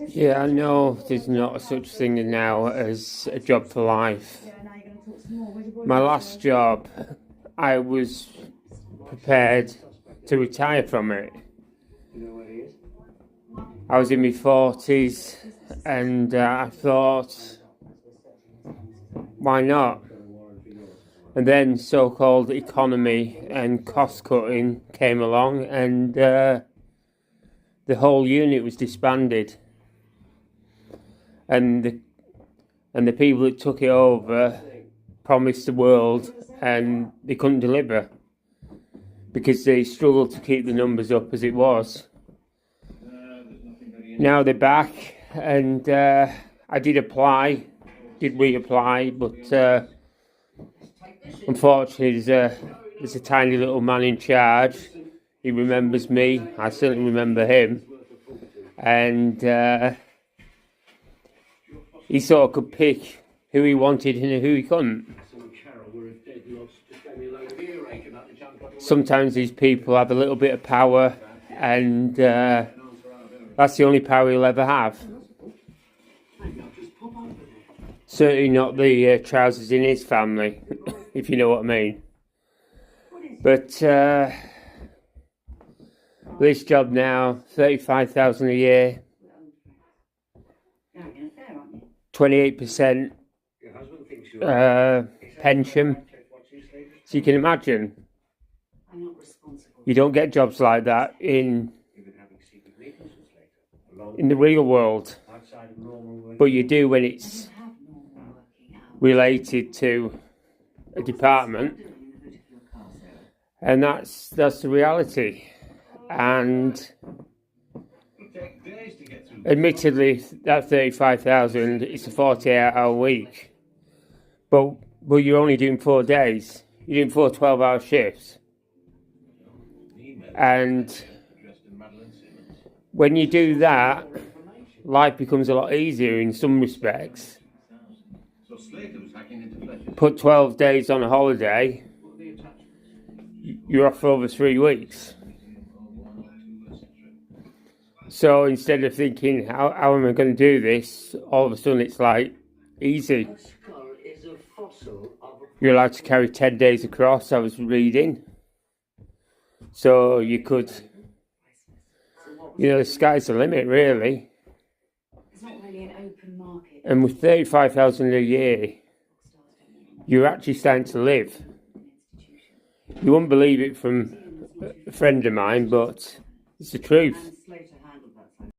Yeah, I know there's not such thing now as a job for life. My last job, I was prepared to retire from it. I was in my 40s and I thought, why not? And then so-called economy and cost cutting came along and the whole unit was disbanded. And the people that took it over promised the world and they couldn't deliver because they struggled to keep the numbers up as it was. Now they're back and I did reapply, but unfortunately there's a tiny little man in charge. He remembers me, I certainly remember him, and he sort of could pick who he wanted and who he couldn't. Sometimes these people have a little bit of power and that's the only power he'll ever have. Certainly not the trousers in his family, if you know what I mean. But this job now, 35,000 a year, 28% pension. So you can imagine, you don't get jobs like that in the real world, but you do when it's related to a department, and that's the reality. And admittedly, that 35,000, it's a 48-hour week, but you're only doing 4 days. You're doing 4 12-hour shifts, and when you do that, life becomes a lot easier in some respects. Put 12 days on a holiday, you're off for over 3 weeks. So instead of thinking, how am I going to do this, all of a sudden it's like, easy. You're allowed to carry 10 days across, I was reading. So you could, the sky's the limit, really. It's not really an open market. And with 35,000 a year, you're actually starting to live. You wouldn't believe it from a friend of mine, but it's the truth.